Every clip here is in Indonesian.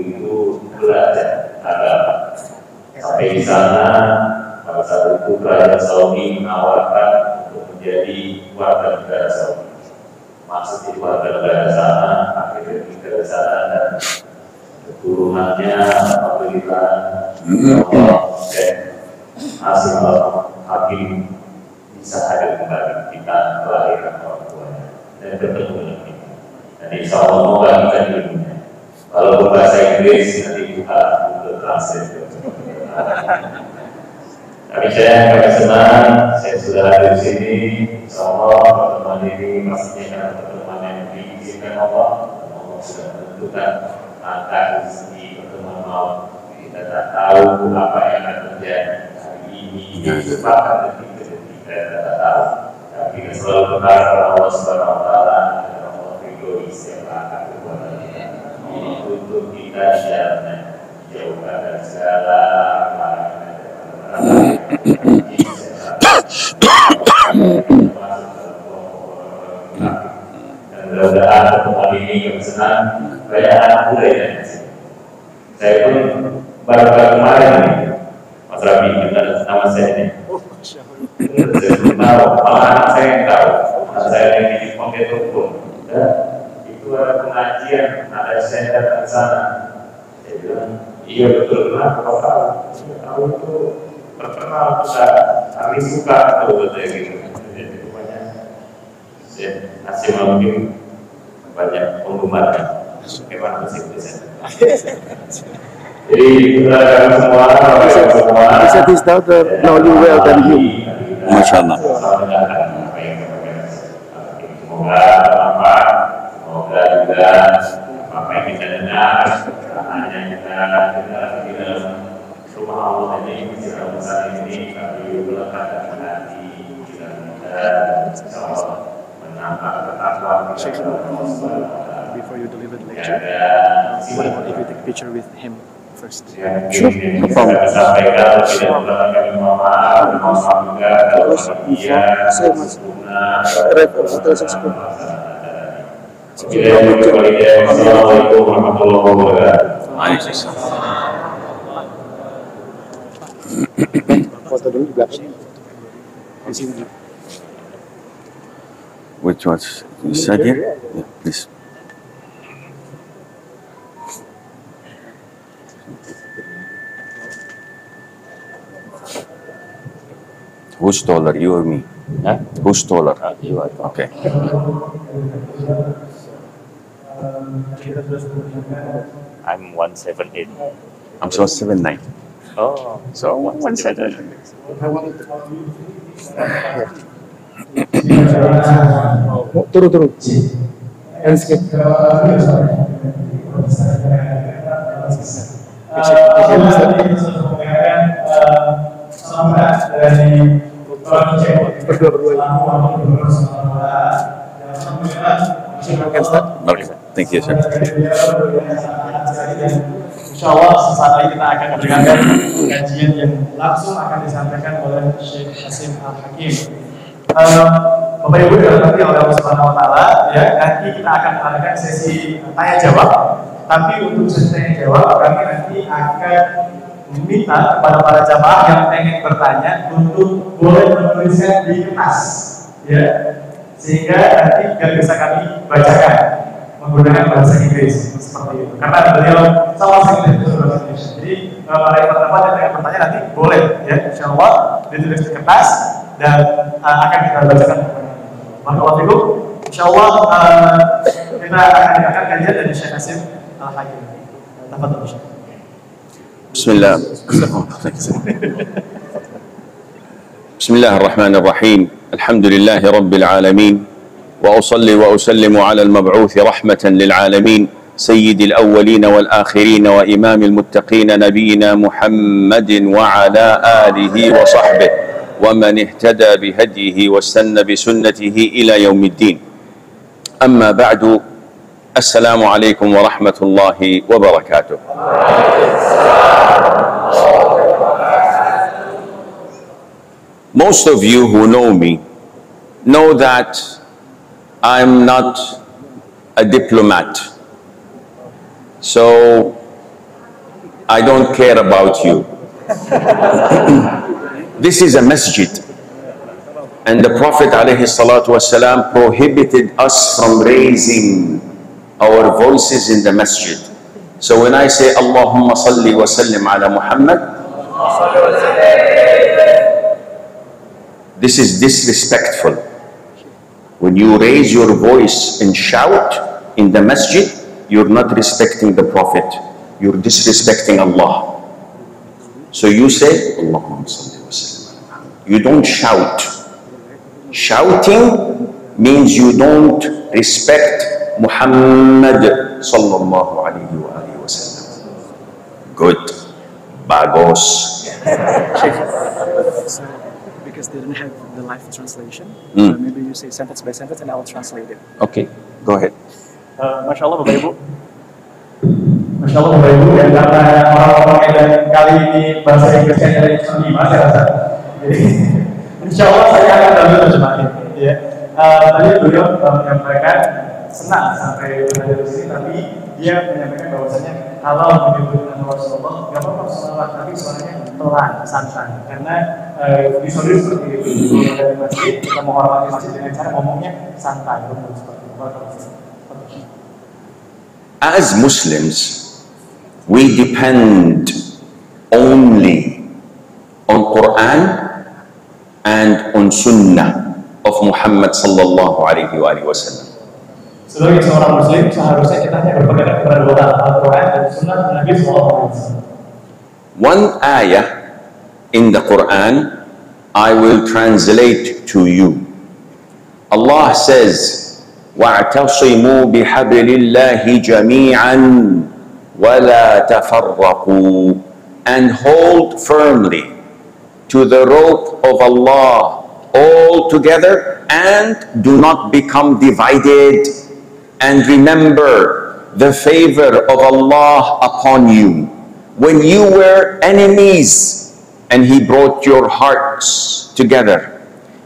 itu belajar agama. Sampai di sana, pada saat itu Kerajaan Saudi menawarkan untuk menjadi warga negara Saudi. Maksud di warga negara sana, akhirnya tinggal di sana dan keturunannya apabila Allah dan Hasim Hakim bisa hadir kembali kita kelahiran orang tuanya dan bertemu dengan kita. Dan insya Allah semoga kita di dunia. Kalau berbahasa Inggris nanti buka Google Translate. Kami senang, saya sudah hadir di sini. Insya Allah pertemuan ini pastinya pertemuan yang diizinkan Allah. Allah sudah menentukan angka rezeki pertemuan malam. Kita tak tahu apa yang akan terjadi hari ini, bahkan detik-detik kita tak tahu. Tapi kita selalu berharap Allah Subhanahu Wa Taala dan Allah ridhoi siapa akan berbuat ini untuk kita di jalannya, jauhkan dari segala larangan dan mudah-mudahan pertemuan ini kami senang banyak anak muda ya. Saya pun baru kemarin nih, Mas Rabi, gimana nama saya ini? Saya belum tahu, malah anak saya yang tahu. Anak saya yang di Pondok Hukum, itu ada pengajian, ada saya datang ke sana. Saya bilang, iya betul, kenapa kau tahu? Tahu itu terkenal besar, kami suka tahu betul gitu. Jadi rupanya saya masih mungkin banyak penggemarnya. Bagaimana masih bisa? Jadi kami semua He said his daughter know you well than you. MashaAllah. Semoga bermanfaat, semoga juga apa yang kita dengar hanya kita di dalam rumah Allah ini, di dalam besar ini, kami meletakkan hati kita insyaallah menambah ketakwaan kita. Before you deliver the lecture, what about if you take a picture with him first? Sure, no problem. Sampaikan tidak menggunakan kami mohon maaf juga kalau dia Assalamualaikum warahmatullahi wabarakatuh. Foto dulu di belakang. Di sini. Which was you said here? Yeah, please. Who's taller, you or me? Huh? Who's taller? You are Okay. I'm 178. I'm so 7'9". Oh, So 1'7". Turun. Landscape. Thank you, sir. Insya Allah sesaat lagi kita akan mendengarkan kajian yang langsung akan disampaikan oleh Syekh Hasim Al-Hakim. Bapak Ibu dirahmati oleh Allah Subhanahu Wa Taala, ya, nanti kita akan melakukan sesi tanya jawab. Tapi untuk sesi tanya jawab kami nanti akan meminta kepada para jamaah yang ingin bertanya untuk boleh menuliskan di kertas, ya, sehingga nanti tidak bisa kami bacakan menggunakan bahasa Inggris seperti itu. Karena beliau sama sekali tidak bisa bahasa Inggris. Jadi para yang pertama yang ingin bertanya nanti boleh, ya, insya Allah ditulis di kertas dan akan kita bacakan. Barakallahu, insya Allah kita akan dengarkan kajian dari Syekh Hasim Al-Hakim. Tafadhol Syekh. Bismillah. Bismillahirrahmanirrahim. Alhamdulillahi Rabbil Alamin. وأصلي وأسلم على المبعوث رحمة للعالمين سيد الأولين والآخرين وإمام المتقين نبينا محمد وعلى آله وصحبه ومن اهتدى بهديه واستنى بسنته إلى يوم الدين. أما بعد، السلام عليكم ورحمة الله وبركاته. Most of you who know me know that I'm not a diplomat. So I don't care about you. This is a masjid. And the Prophet ﷺ prohibited us from raising our voices in the masjid. So when I say Allahumma salli wa sallim ala Muhammad, this is disrespectful. When you raise your voice and shout in the masjid, you're not respecting the Prophet. You're disrespecting Allah. So you say Allahumma salli wa sallim ala Muhammad. You don't shout. Shouting means you don't respect Muhammad sallallahu alayhi wa sallam. Good. Bagos. So, because they don't have the live translation, so maybe you say sentence by sentence and I will translate it. Okay, go ahead. Masya Allah Bapak Ibu. Masya Allah Bapak Ibu, dan karena orang-orang yang kali ini bahasa Inggrisnya dari Lima, saya rasa. Jadi, insya Allah saya akan bantu terjemahin. Ya. Tadi beliau menyampaikan senang sampai berada di sini, tapi dia menyampaikan bahwasanya kalau menyebut nama Rasulullah, nggak apa-apa salawat, tapi suaranya pelan, santai. Karena disorder seperti itu, kalau dari masjid, kita menghormati masjid dengan cara ngomongnya santai, seperti itu. As Muslims, we depend only on Quran and on Sunnah of Muhammad sallallahu alaihi wasallam. Sebagai seorang Muslim, seharusnya kita hanya berpegang kepada dua Al-Quran dan Sunnah Nabi sallallahu alaihi wasallam. One ayah in the Quran, I will translate to you. Allah says, وَاعْتَصِمُوا بِحَبْلِ اللَّهِ جَمِيعًا وَلَا تَفَرَّقُوا, and hold firmly to the rope of Allah all together and do not become divided, and remember the favor of Allah upon you when you were enemies and He brought your hearts together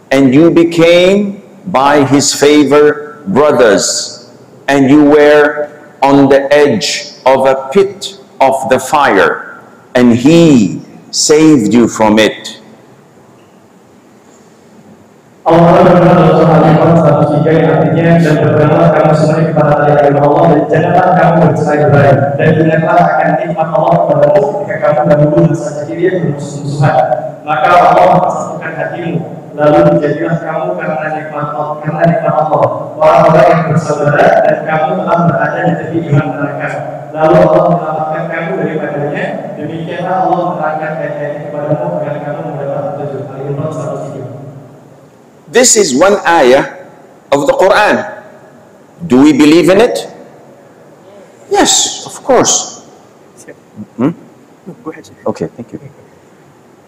and you became by His favor brothers, and you were on the edge of a pit of the fire and He saved you from it. Allah berfirman dalam surah Al-Imran 103 yang artinya, dan berpeganlah kamu semuanya kepada tali agama Allah dan janganlah kamu bercerai-berai, dan ingatlah akan nikmat Allah kepadamu ketika kamu dahulu masa jahiliyah bermusuh-musuhan, maka Allah mempersatukan hatimu, lalu menjadilah kamu karena nikmat Allah orang-orang yang bersaudara, dan kamu telah berada di tepi iman neraka, lalu Allah menyelamatkan kamu daripadanya. Demikianlah Allah menerangkan ayat-ayatnya kepadamu agar kamu mendapat petunjuk. Al-Imran 103. This is one ayah of the Quran. Do we believe in it? Yes, of course. Go ahead. Okay, thank you.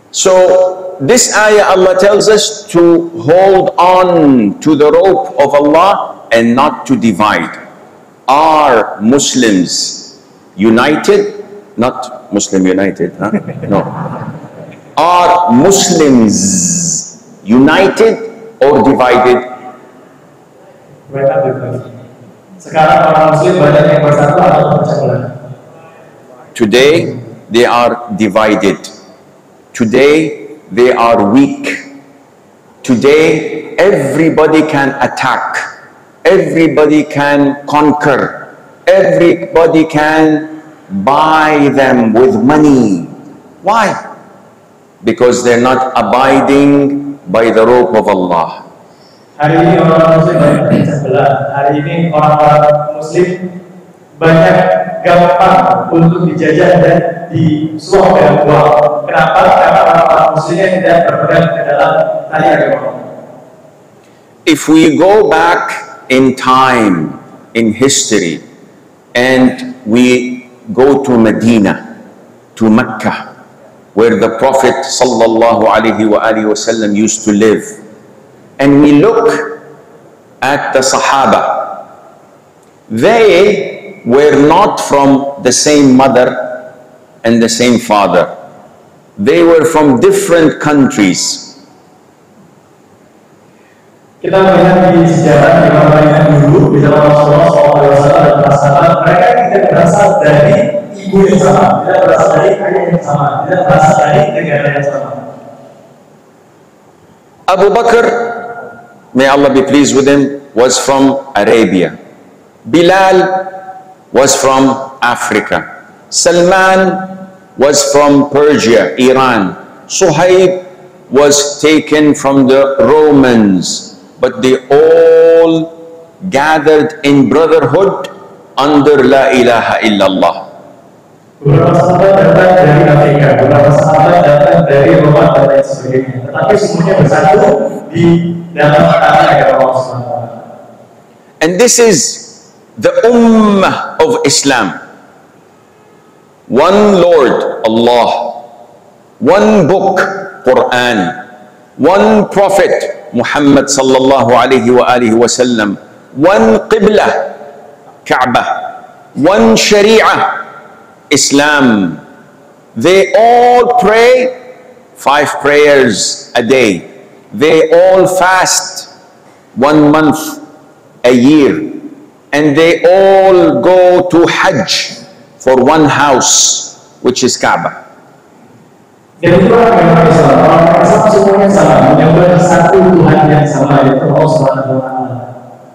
So this ayah, Allah tells us to hold on to the rope of Allah and not to divide. Are Muslims united? Not Muslim United, huh? No. Are Muslims united or divided? Mereka bebas. Sekarang orang Muslim banyak yang bersatu atau terpecah belah. Today they are divided. Today they are weak. Today everybody can attack. Everybody can conquer. Everybody can buy them with money. Why? Because they're not abiding by the rope of Allah. Hari ini orang Muslim banyak terpecah belah. Hari ini orang-orang Muslim banyak gampang untuk dijajah dan disuap dengan uang. Kenapa? Karena orang-orang Muslimnya tidak berpegang ke dalam tali agama. If we go back in time, in history, and we go to Medina, to Mecca, where the Prophet sallallahu alaihi wasallam used to live, and we look at the Sahaba, they were not from the same mother and the same father. They were from different countries. Kita melihat di sejarah di mana dulu di zaman Rasulullah SAW dan para sahabat, mereka tidak berasal dari ibu ibu yang sama, tidak berasal dari ayah yang sama, tidak berasal dari negara yang sama. Abu Bakr, may Allah be pleased with him, was from Arabia. Bilal was from Africa. Salman was from Persia, Iran. Suhaib was taken from the Romans, but they all gathered in brotherhood under La ilaha illallah. Beberapa sahabat datang dari Afrika, beberapa sahabat datang dari Roma dan lain sebagainya. Tetapi semuanya bersatu di dalam kata agama Allah Subhanahu wa Ta'ala. And this is the ummah of Islam. One Lord, Allah. One book, Quran. One Prophet, Muhammad sallallahu alayhi wa alihi wa sallam. One Qibla, Kaaba. One Sharia, Islam. They all pray 5 prayers a day. They all fast 1 month a year. And they all go to Hajj for one house, which is Kaaba. Jadi itulah agama Islam. Orang Islam semuanya sama, menyembah satu Tuhan yang sama, yaitu Allah Subhanahu wa Ta'ala.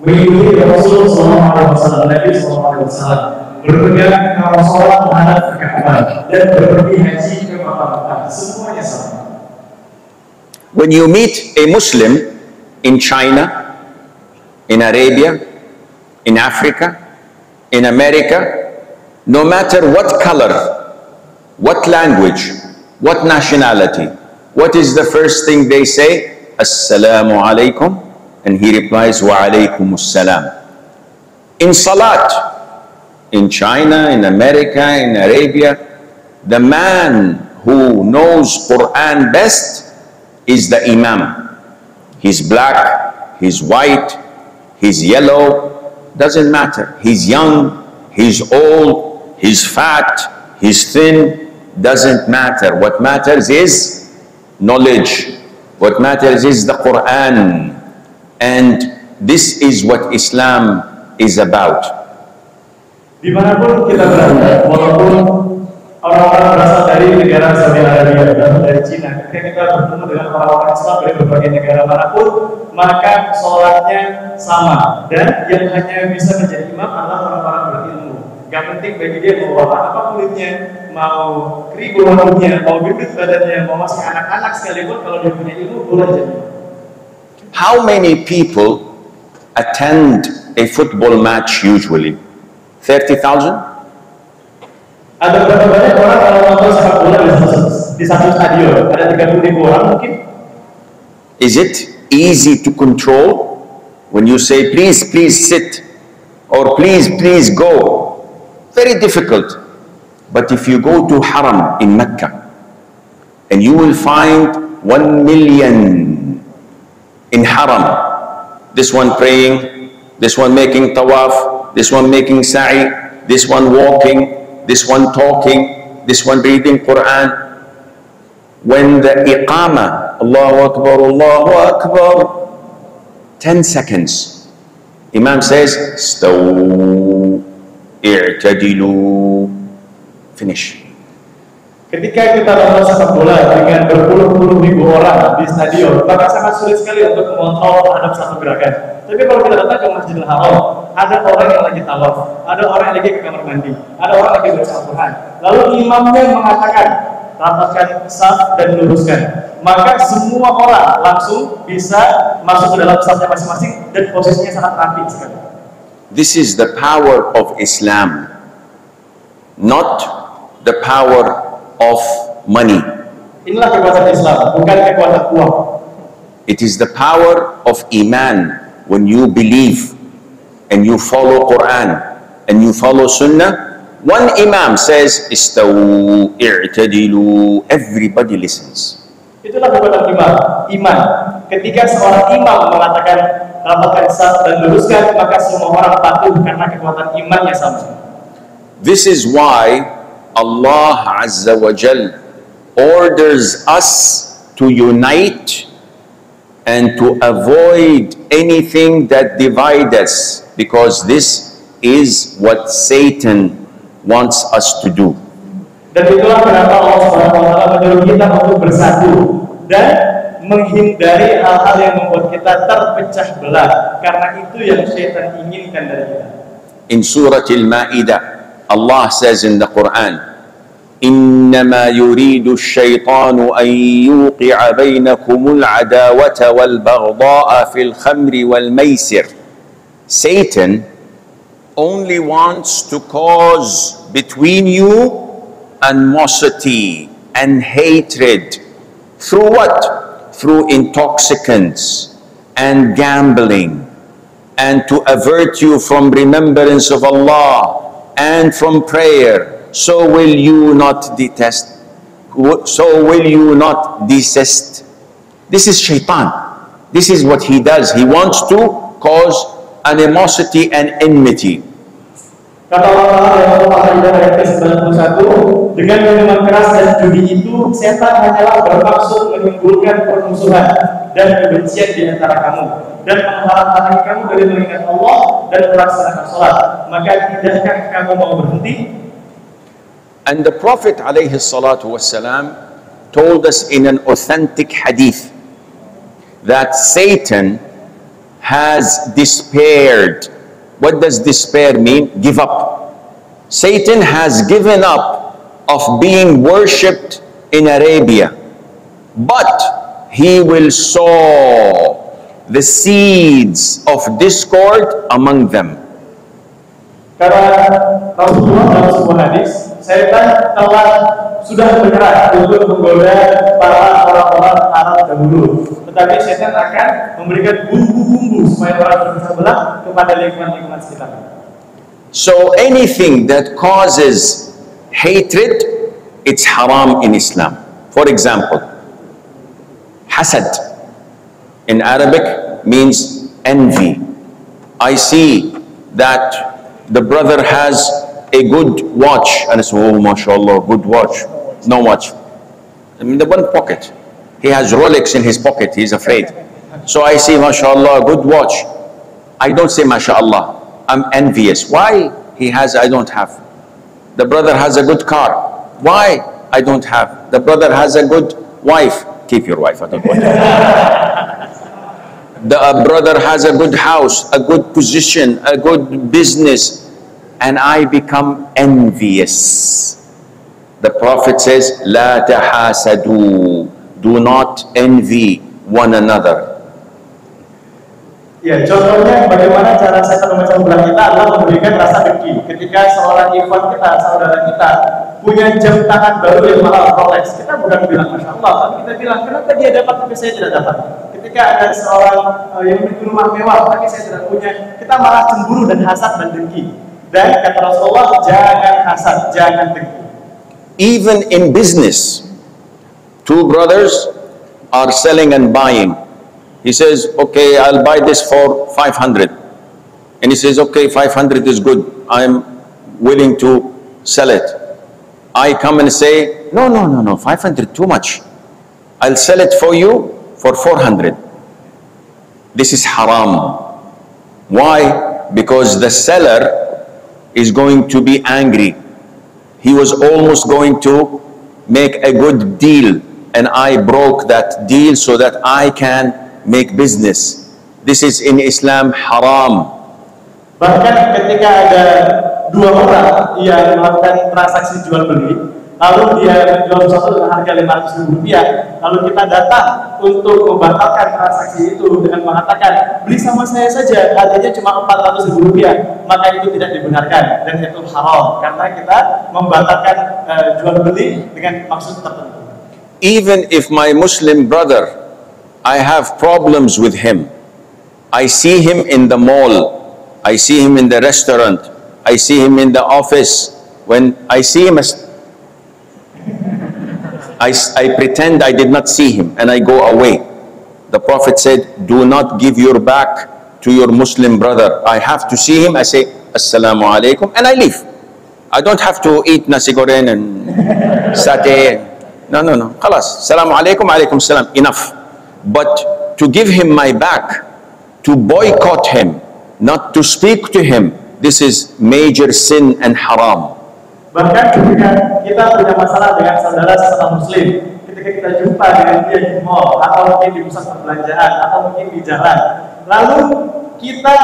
Mengikuti Rasul sallallahu alaihi wasallam, Nabi sallallahu alaihi wasallam, berpegang kalau sholat menghadap ke Ka'bah dan berpergi haji ke Makkah, semuanya sama. When you meet a Muslim in China, in Arabia, in Africa, in America, no matter what color, what language, what nationality, what is the first thing they say? Assalamu alaikum. And he replies, wa alaikum assalam. In Salat, in China, in America, in Arabia, the man who knows Quran best is the Imam. He's black, he's white, he's yellow, doesn't matter. He's young, he's old, he's fat, he's thin, doesn't matter. What matters is knowledge. What matters is the Quran. And this is what Islam is about. Dimanapun kita berada, walaupun orang-orang berasal dari negara Saudi Arabia dan dari Cina, ketika kita bertemu dengan orang-orang Islam dari berbagai negara manapun, maka sholatnya sama. Dan yang hanya bisa menjadi imam adalah orang-orang berilmu. Gak penting bagi dia mau warna apa kulitnya, mau keribu rambutnya, mau gendut badannya, mau masih anak-anak sekalipun, kalau dia punya ilmu boleh jadi. How many people attend a football match usually? 30,000? Ada berapa banyak orang kalau nonton sepak bola di satu stadion? Ada 30.000 orang mungkin? Is it easy to control when you say, please, please sit, or please, please go? Very difficult. But if you go to Haram in Mecca, and you will find 1 million in Haram, this one praying, this one making tawaf, this one making sa'i, this one walking, this one talking, this one reading Quran. When the iqamah, Allahu Akbar, 10 seconds, Imam says, stawu, i'tadilu, finish. Ketika kita nonton sepak bola dengan berpuluh-puluh ribu orang di stadion, maka sangat sulit sekali untuk mengontrol terhadap satu gerakan. Tapi kalau kita datang ke Masjidil Haram, ada orang yang lagi tawaf, ada orang yang lagi ke kamar mandi, ada orang yang lagi baca Al-Quran. Lalu imamnya mengatakan, rapatkan saf dan luruskan. Maka semua orang langsung bisa masuk ke dalam safnya masing-masing dan posisinya sangat rapi sekali. This is the power of Islam, not the power of money. Inilah kekuatan Islam, bukan kekuatan uang. It is the power of Iman. When you believe and you follow Quran and you follow Sunnah, one Imam says, istawu, i'tadilu, everybody listens. Itulah kekuatan iman. Ketika seorang imam mengatakan rapatkan saf dan luruskan, maka semua orang patuh karena kekuatan imannya sama. This is why Allah Azza wa Jal orders us to unite and to avoid anything that divides us, because this is what Satan wants us to do. Dan itulah kenapa Allah Subhanahu wa taala menyuruh kita untuk bersatu dan menghindari hal-hal yang membuat kita terpecah belah, karena itu yang syaitan inginkan dari kita. In Surah Al-Ma'idah, Allah says in the Quran, إنما يريد الشيطان أن يوقع بينكم العداوة والبغضاء في الخمر والميسر. Satan only wants to cause between you animosity and hatred. Through what? Through intoxicants and gambling, and to avert you from remembrance of Allah and from prayer. So will you not detest? So will you not desist? This is shaitan. This is what he does. He wants to cause animosity and enmity. Kata Allah dalam ayat ke-91, dengan minuman keras dan judi itu, setan hanyalah bermaksud menimbulkan permusuhan dan kebencian di antara kamu, dan menghalang-halangi kamu dari mengingat Allah dan melaksanakan sholat. Maka tidakkah kamu mau berhenti? And the Prophet alayhi salatu wasalam told us in an authentic hadith that Satan has despaired. What does despair mean? Give up. Satan has given up of being worshipped in Arabia, but he will sow the seeds of discord among them. Karena Rasulullah dalam sebuah hadis, setan sudah bergerak untuk menggoda para orang-orang Arab dahulu. Tetapi setan akan memberikan bumbu-bumbu supaya orang berpecah belah kepada lingkungan-lingkungan sekitar. So anything that causes hatred, it's haram in Islam. For example, hasad in Arabic means envy. I see that the brother has a good watch, and I say, oh, mashallah, good watch. No watch. I mean, the one pocket. He has Rolex in his pocket, he's afraid. So I say, mashallah, good watch. I don't say, mashallah. I'm envious. Why he has, I don't have. The brother has a good car. Why I don't have? The brother has a good wife. Keep your wife, I don't want it. The brother has a good house, a good position, a good business, and I become envious. The Prophet says, La tahasadu, do not envy one another. Ya, contohnya bagaimana cara setan memecah belah kita adalah memberikan rasa dengki. Ketika seorang ikhwan kita, saudara kita, punya jam tangan baru yang mahal Rolex, kita bukan bilang Masya Allah, tapi kita bilang, kenapa dia dapat tapi saya tidak dapat? Ketika ada seorang yang memiliki rumah mewah, tapi saya tidak punya, kita malah cemburu dan hasad dan dengki. Dan kata Rasulullah, jangan hasad, jangan dengki. Even in business, two brothers are selling and buying. He says, okay, I'll buy this for 500. And he says, okay, 500 is good. I'm willing to sell it. I come and say, no, 500 too much. I'll sell it for you for 400. This is haram. Why? Because the seller is going to be angry. He was almost going to make a good deal, and I broke that deal so that I can make business. This is in Islam haram. Bahkan ketika ada dua orang yang melakukan transaksi jual beli, lalu dia menjual sesuatu dengan harga Rp500.000, lalu kita datang untuk membatalkan transaksi itu dengan mengatakan beli sama saya saja, harganya cuma Rp400.000, maka itu tidak dibenarkan dan itu haram karena kita membatalkan jual beli dengan maksud tertentu. Even if my Muslim brother, I have problems with him, I see him in the mall, I see him in the restaurant, I see him in the office. When I see him, I pretend I did not see him and I go away. The Prophet said, do not give your back to your Muslim brother. I have to see him, I say, Assalamu alaikum, and I leave. I don't have to eat nasi goreng and satay. No. Khalas. Assalamu alaikum, alaikum salam. Enough. But to give him my back, to boycott him, not to speak to him, this is major sin and haram. Bahkan ketika kita punya masalah dengan saudara sesama muslim, ketika kita jumpa dengan dia di mall atau mungkin di pusat perbelanjaan atau mungkin di jalan, lalu kita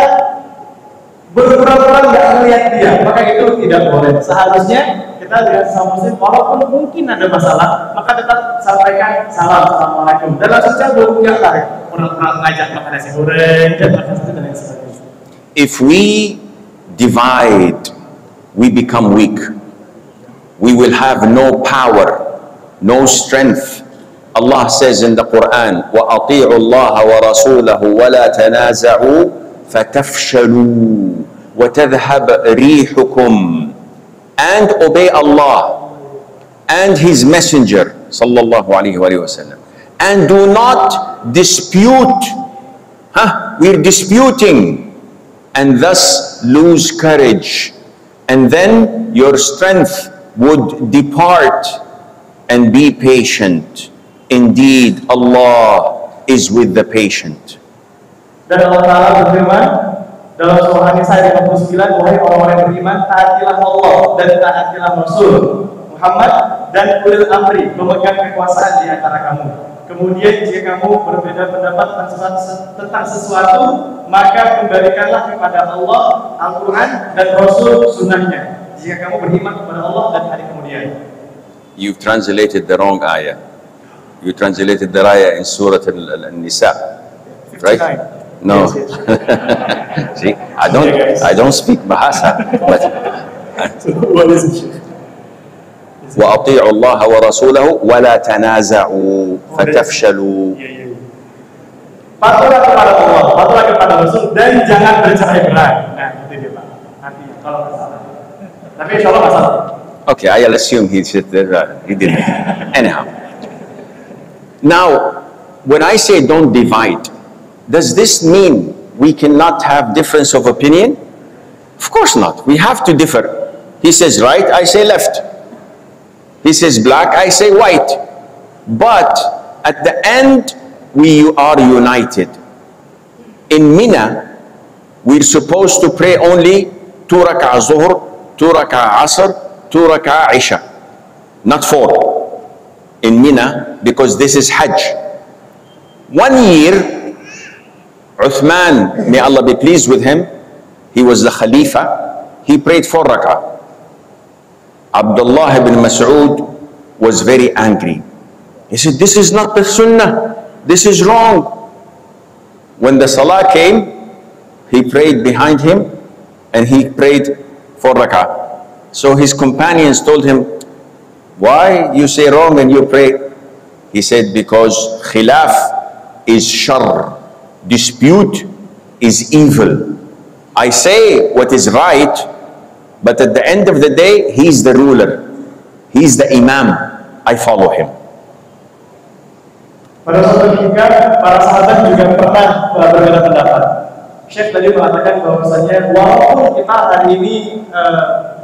berpura-pura nggak melihat dia, maka itu tidak boleh. Seharusnya kita dengan sesama muslim, walaupun mungkin ada masalah, maka tetap sampaikan salam, assalamualaikum, dan langsung cabut, jangan pura-pura ngajak makan nasi goreng dan makan dan lain sebagainya. If we divide, we become weak. We will have no power, no strength. Allah says in the Quran, وَأَطِيعُوا اللَّهَ وَرَسُولَهُ وَلَا تَنَازَعُوا فَتَفْشَلُوا وَتَذْهَبْ رِيحُكُمْ. And obey Allah and His Messenger sallallahu alaihi wasallam. And do not dispute. We're disputing and thus lose courage. And then your strength would depart, and be patient. Indeed, Allah is with the patient. Dan Allah Ta'ala berfirman dalam surah An-Nisa ayat 59, wahai orang-orang yang beriman, taatilah Allah dan taatilah Rasul Muhammad dan ulil amri, pemegang kekuasaan di antara kamu. Kemudian jika kamu berbeda pendapat tentang sesuatu, maka kembalikanlah kepada Allah, Al-Quran dan Rasul sunnahnya. Jika kamu beriman kepada Allah dan hari kemudian. You've translated the wrong ayah. You translated the ayah in Surah An-Nisa, right? No. See, I don't speak Bahasa, but What is it? وَأَطِيعُوا اللَّهَ وَرَسُولَهُ وَلَا تَنَازَعُوا فَتَفْشَلُوا. Patuhlah kepada Allah, patuhlah kepada Rasul, dan jangan bercerai-berai. Nah, itu dia Pak. Artinya kalau bersalah. Tapi insya Allah masalah. Okay, I'll assume he said that he didn't. Anyhow. Now, when I say don't divide, does this mean we cannot have difference of opinion? Of course not. We have to differ. He says right, I say left. He says black, I say white. But at the end, we are united. In Mina, we're supposed to pray only 2 rak'ah zuhr, 2 rak'ah asr, 2 rak'ah isha. Not 4. In Mina, because this is Hajj. 1 year, Uthman, may Allah be pleased with him, he was the Khalifa, he prayed 4 rak'ah. Abdullah ibn Mas'ud was very angry. He said, this is not the sunnah, this is wrong. When the salah came, he prayed behind him and he prayed 4 rak'ah. So his companions told him, why you say wrong and you pray? He said, because khilaf is shar, dispute is evil. I say what is right, but at the end of the day, he's the ruler, he's the imam, I follow him. Pada suatu ketika, para sahabat juga pernah berbeda pendapat. Syekh tadi mengatakan bahwasanya walaupun kita hari ini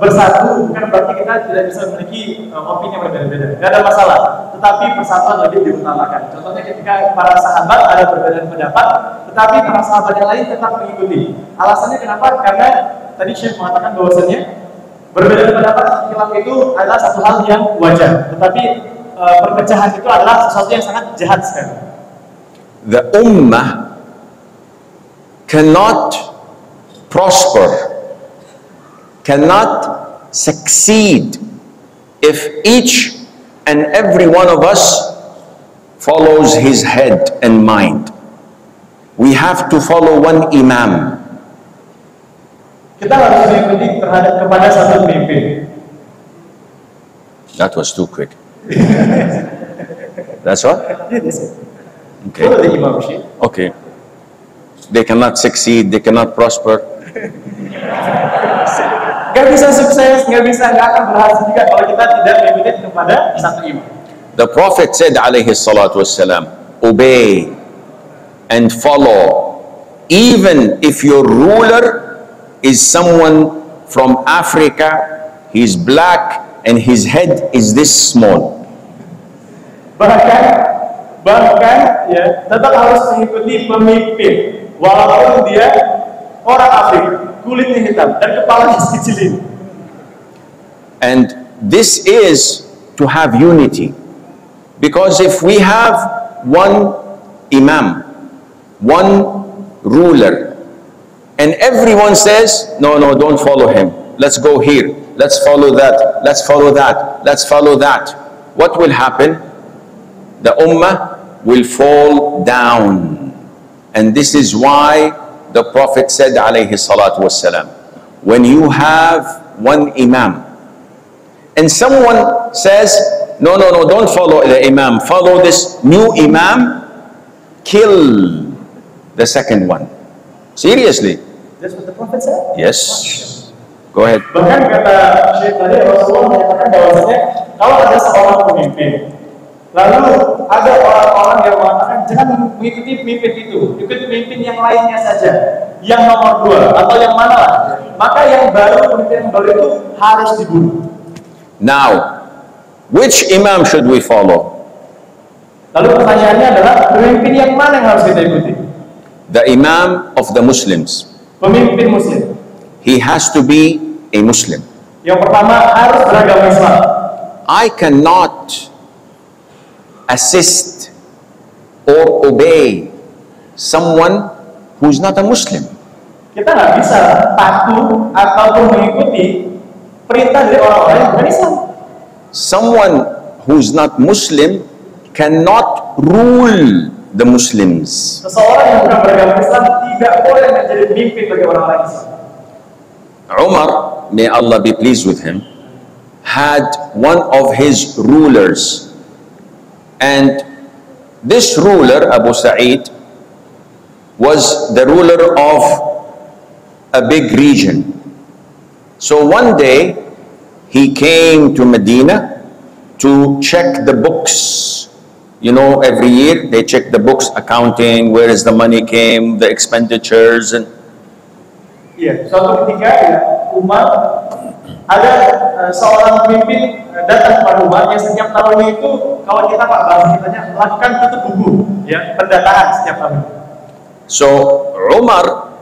bersatu, bukan berarti kita tidak bisa memiliki opini yang berbeda-beda. Tidak ada masalah. Tetapi persatuan lebih diutamakan. Contohnya ketika para sahabat ada perbedaan pendapat, tetapi para sahabat yang lain tetap mengikuti. Alasannya kenapa? Karena tadi Syekh mengatakan bahwasanya berbeda pendapat khilaf itu adalah satu hal yang wajar. Tetapi perpecahan itu adalah sesuatu yang sangat jahat sekali. The ummah cannot prosper, cannot succeed if each and every one of us follows his head and mind. We have to follow one imam. Kita harus mengikuti terhadap kepada satu pemimpin. That was too quick. That's what? Okay. Follow the imam, Syekh. Okay. They cannot succeed, they cannot prosper. Gak bisa sukses, gak akan berhasil juga kalau kita tidak mengikuti kepada satu imam. The Prophet said, alayhi salatu wassalam, obey and follow, even if your ruler is someone from Africa, he's black and his head is this small. Bahkan ya, tetap harus mengikuti pemimpin walaupun dia orang Afrika, kulitnya hitam dan kepalanya sekecil ini. And this is to have unity. Because if we have one imam, one ruler, and everyone says, no, no, don't follow him. Let's go here. Let's follow that. Let's follow that. Let's follow that. What will happen? The ummah will fall down. And this is why the Prophet said, alayhi salatu wassalam, when you have one imam, and someone says, no, no, no, don't follow the imam, follow this new imam, kill the second one. Seriously. That's what the Prophet said? Yes. Go ahead. Bahkan kata Syekh tadi, Rasulullah menyatakan bahwasanya kalau ada seorang pemimpin, lalu ada orang-orang yang mengatakan jangan mengikuti pemimpin itu, ikuti pemimpin yang lainnya saja, yang nomor 2 atau yang mana lah, maka yang baru, pemimpin yang baru itu harus dibunuh. Now, which imam should we follow? Lalu pertanyaannya adalah pemimpin yang mana yang harus kita ikuti? The imam of the Muslims. Pemimpin Muslim. He has to be a Muslim. Yang pertama harus beragama Islam. I cannot assist or obey someone who's not a Muslim. Kita nggak bisa patuh ataupun mengikuti perintah dari orang-orang yang bukan Islam. Someone who's not Muslim cannot rule the Muslims. Seseorang yang bukan beragama Islam tidak boleh menjadi pemimpin bagi orang-orang Islam. Umar, may Allah be pleased with him, had one of his rulers, and this ruler, Abu Sa'id, was the ruler of a big region. So one day he came to Medina to check the books. You know, every year they check the books, accounting, where is the money came, the expenditures, and Iya, suatu ketika ya, Umar ada seorang pemimpin datang kepada Umar yang setiap tahun itu, kalau kita Pak bahasa kitanya melakukan tutup buku, ya, pendataan setiap tahun. so Umar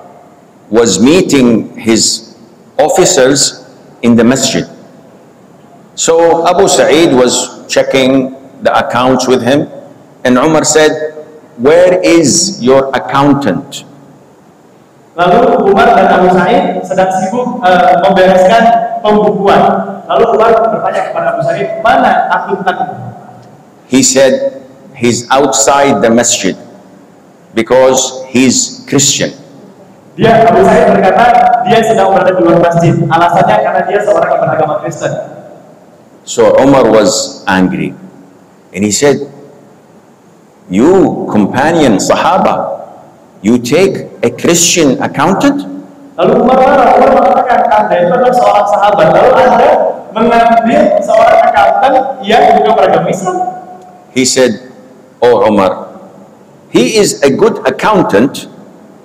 was meeting his officers in the masjid. So Abu Sa'id was checking the accounts with him, and Umar said, where is your accountant? Lalu Umar dan Abu Sa'id sedang sibuk membereskan pembukuan. Lalu Umar bertanya kepada Abu Sa'id, mana akuntan? He said, he's outside the masjid because he's Christian. Dia, Abu Sa'id berkata, dia sedang berada di luar masjid. Alasannya karena dia seorang yang beragama Kristen. So Umar was angry, and he said, you companion Sahaba, you take a Christian accountant? Lalu Umar mengatakan, Anda itu adalah seorang sahabat, lalu Anda mengambil seorang akuntan yang bukan beragama Islam. He said, oh Umar, he is a good accountant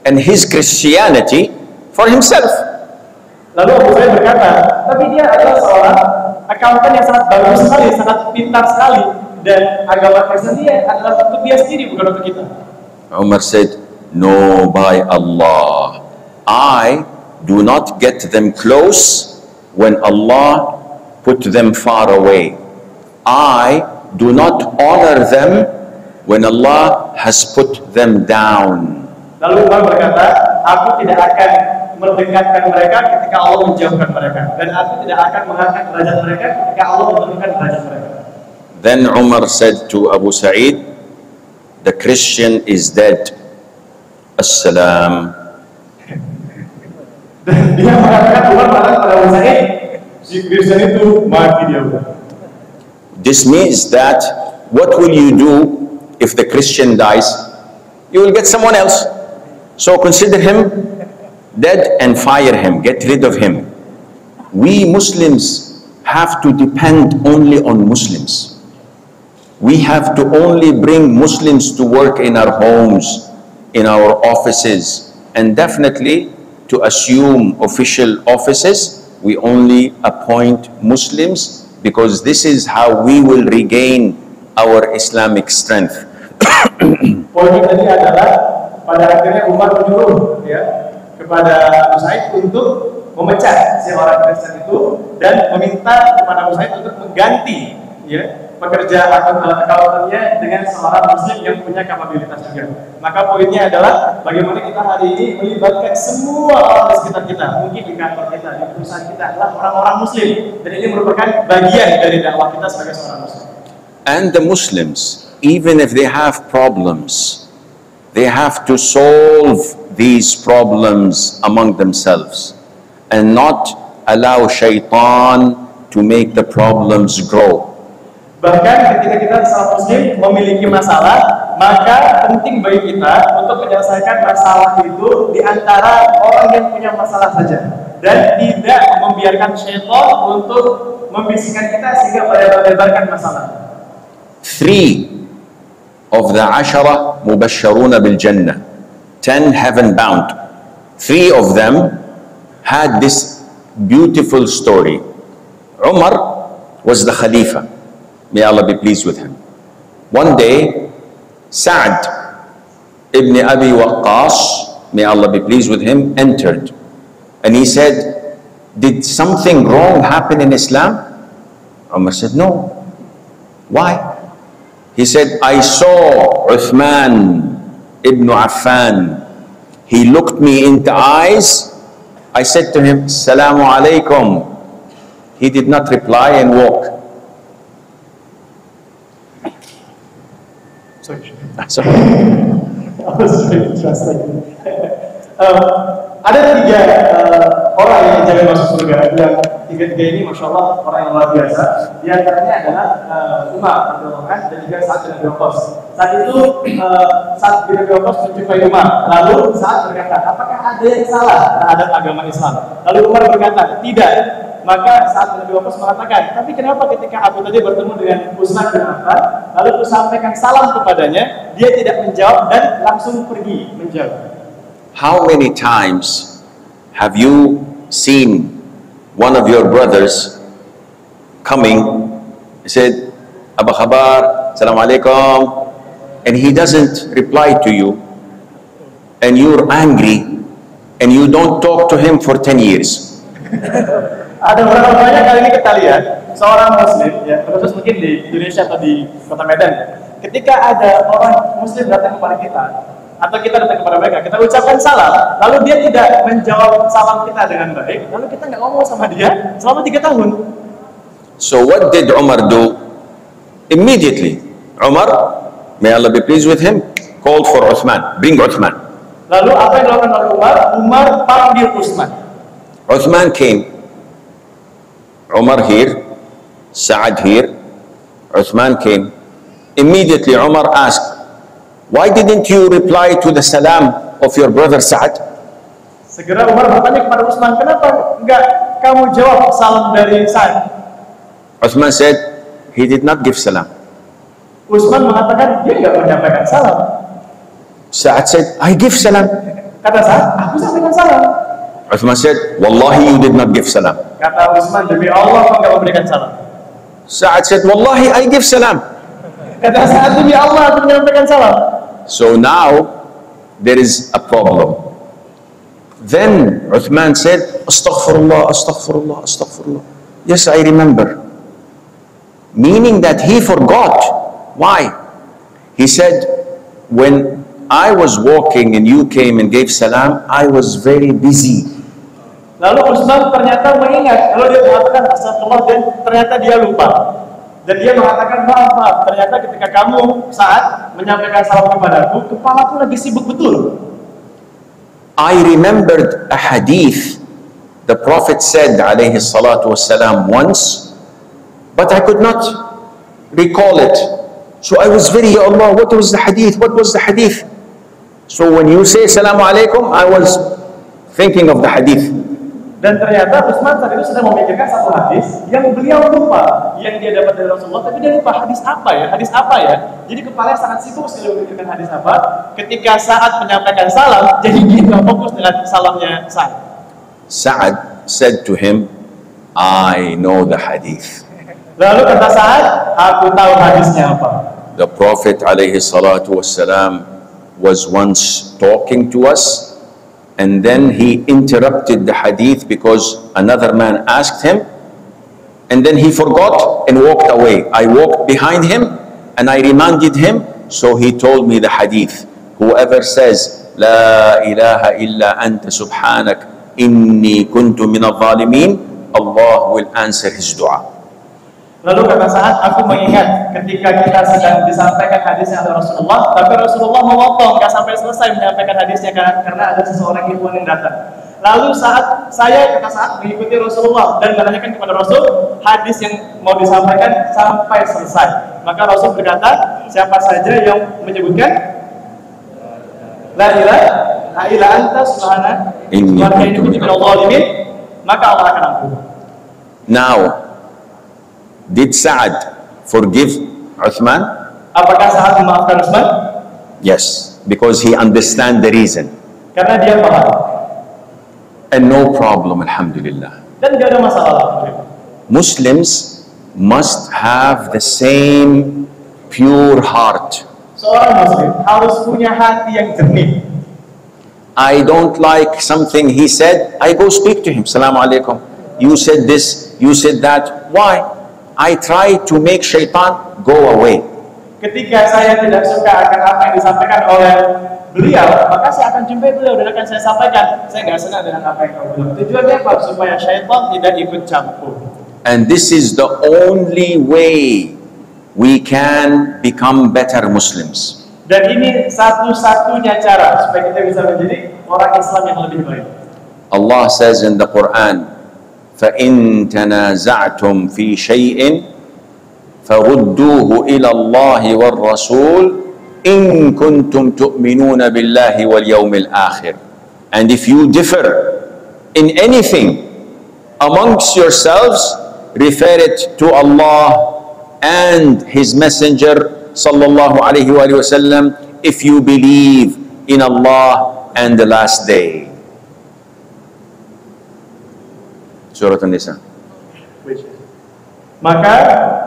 and his Christianity for himself. Lalu Abu Sa'id berkata, tapi dia adalah seorang akuntan yang sangat bagus sekali, sangat pintar sekali, dan agama Kristen dia adalah untuk dia sendiri, bukan untuk kita. Umar said, no, by Allah, I do not get them close when Allah put them far away. I do not honor them when Allah has put them down. Lalu Umar berkata, aku tidak akan mendekatkan mereka ketika Allah menjauhkan mereka, dan aku tidak akan mengangkat derajat mereka ketika Allah menurunkan derajat mereka. Then Umar said to Abu Sa'id, the Christian is dead. Assalam. Dia mengatakan, Umar mengatakan pada Abu Sa'id, si Kristen itu mati dia udah. This means that what will you do if the Christian dies? You will get someone else. So consider him dead and fire him, get rid of him. We Muslims have to depend only on Muslims. We have to only bring Muslims to work in our homes, in our offices, and definitely to assume official offices, we only appoint Muslims because this is how we will regain our Islamic strength. Poin tadi adalah pada akhirnya Umar menyuruh ya kepada Abu Sa'id untuk memecat si orang Kristen itu dan meminta kepada Abu Said untuk mengganti ya pekerja akuntannya dengan seorang muslim yang punya kapabilitas juga. Maka poinnya adalah bagaimana kita hari ini melibatkan semua orang di sekitar kita, mungkin di kantor kita, di perusahaan kita adalah orang-orang muslim, dan ini merupakan bagian dari dakwah kita sebagai seorang muslim. And the Muslims, even if they have problems, they have to solve these problems among themselves and not allow shaitan to make the problems grow. Bahkan ketika kita seorang muslim memiliki masalah, maka penting bagi kita untuk menyelesaikan masalah itu di antara orang yang punya masalah saja, dan tidak membiarkan syaitan untuk membisikkan kita sehingga melebarkan masalah. 3 of the 10 mubashsharuna bil jannah, 10 heaven bound, 3 of them had this beautiful story. Umar was the Khalifa. May Allah be pleased with him. One day, Sa'd ibn Abi Waqqas, may Allah be pleased with him, entered. And he said, did something wrong happen in Islam? Umar said, no. Why? He said, I saw Uthman ibn Affan. He looked me in the eyes. I said to him, Assalamu alaikum. He did not reply and walked. Sorry. Ada 3 orang yang jaga masuk surga, yang 3 ini masya Allah orang yang luar biasa. Di antaranya adalah Umar dan juga Sa'ad bin Abi Waqqas. Saat itu Sa'ad bin Abi Waqqas menjumpai Umar, lalu Sa'ad berkata, apakah ada yang salah terhadap agama Islam? Lalu Umar berkata, tidak. Maka Sa'ad bin Abi Waqqas mengatakan, tapi kenapa ketika aku tadi bertemu dengan Utsman bin Affan, lalu aku sampaikan salam kepadanya, dia tidak menjawab dan langsung pergi menjauh. How many times have you seen one of your brothers coming, he said, Aba khabar, Assalamualaikum, and he doesn't reply to you, and you're angry, and you don't talk to him for 10 years. Ada berapa banyak kali ini kita lihat seorang muslim, ya, terus mungkin di Indonesia atau di kota Medan, ketika ada orang muslim datang kepada kita, atau kita datang kepada mereka, kita ucapkan salam, lalu dia tidak menjawab salam kita dengan baik, lalu kita nggak ngomong sama dia selama 3 tahun. So what did Umar do? Immediately, Umar, may Allah be pleased with him, called for Uthman, bring Uthman. Lalu apa yang dilakukan oleh Umar? Umar panggil Utsman. Uthman came. Umar here, Sa'ad here, Uthman came. Immediately Umar asked, why didn't you reply to the salam of your brother Sa'ad? Segera Umar bertanya kepada Utsman, kenapa enggak kamu jawab salam dari Sa'ad? Uthman said, he did not give salam. Utsman mengatakan dia enggak menyampaikan salam. Sa'ad said, I give salam. Kata Sa'ad, aku sampaikan salam. Uthman said, wallahi you did not give salam. Kata Utsman, demi Allah kau enggak memberikan salam. Sa'ad said, wallahi I give salam. Kata Sa'ad, demi Allah aku menyampaikan salam. So now there is a problem. Then Uthman said, Astaghfirullah, Astaghfirullah, Astaghfirullah. Yes, I remember. Meaning that he forgot. Why? He said, when I was walking and you came and gave salam, I was very busy. Lalu Utsman ternyata mengingat, lalu dia mengatakan astagfirullah, dan ternyata dia lupa. Dan dia mengatakan, maaf, ternyata ketika kamu saat menyampaikan salam kepadaku, kepalaku lagi sibuk betul. I remembered a hadith the Prophet said alayhi salatu wassalam once, but I could not recall it. So I was very, Ya Allah, what was the hadith? What was the hadith? So when you say Assalamu alaikum, I was thinking of the hadith. Dan ternyata Utsman saat itu sedang memikirkan satu hadis yang beliau lupa, yang dia dapat dari Rasulullah, tapi dia lupa hadis apa ya? Hadis apa ya? Jadi kepalanya sangat sibuk sekali memikirkan hadis apa. Ketika saat menyampaikan salam, jadi dia nggak fokus dengan salamnya Sa'ad. Sa'ad said to him, I know the hadith. Lalu kata Sa'ad, aku tahu hadisnya apa. The Prophet alayhi salatu wassalam was once talking to us, And then he interrupted the hadith because another man asked him, and then he forgot and walked away. I walked behind him and I reminded him, so he told me the hadith. Whoever says, La ilaha illa anta subhanak inni kuntu min al-zalimin, Allah will answer his dua. Lalu kata Sa'ad, aku mengingat ketika kita sedang disampaikan hadisnya oleh Rasulullah, tapi Rasulullah memotong, gak sampai selesai menyampaikan hadisnya karena ada seseorang ikhwan yang datang. Lalu saat saya kata Sa'ad mengikuti Rasulullah dan menanyakan kepada Rasul hadis yang mau disampaikan sampai selesai. Maka Rasul berkata, siapa saja yang menyebutkan La ilaha illa anta subhanak inni kuntu minadh dhalimin, maka Allah akan ampuni. Now, did Sa'ad forgive Uthman? Apakah Sa'ad memaafkan Utsman? Yes, because he understands the reason. Karena dia paham. And no problem, alhamdulillah. Dan tidak ada masalah. Muslims must have the same pure heart. Seorang Muslim harus punya hati yang jernih. I don't like something he said, I go speak to him. Assalamu alaikum. You said this, you said that. Why? I try to make shaitan go away. Ketika saya tidak suka akan apa yang disampaikan oleh beliau, maka saya akan jumpai beliau dan akan saya sampaikan. Saya nggak senang dengan apa yang kau bilang. Tujuannya apa? Supaya syaitan tidak ikut campur. And this is the only way we can become better Muslims. Dan ini satu-satunya cara supaya kita bisa menjadi orang Islam yang lebih baik. Allah says in the Quran, فَإِن تَنَازَعْتُمْ فِي شَيْءٍ فَرُدُّوهُ إِلَى اللَّهِ وَالرَّسُولِ إِن كُنتُمْ تُؤْمِنُونَ بِاللَّهِ وَالْيَوْمِ الْآخِرِ. And if you differ in anything amongst yourselves, refer it to Allah and His Messenger sallallahu alaihi wasallam if you believe in Allah and the last day. Surah An-Nisa. Maka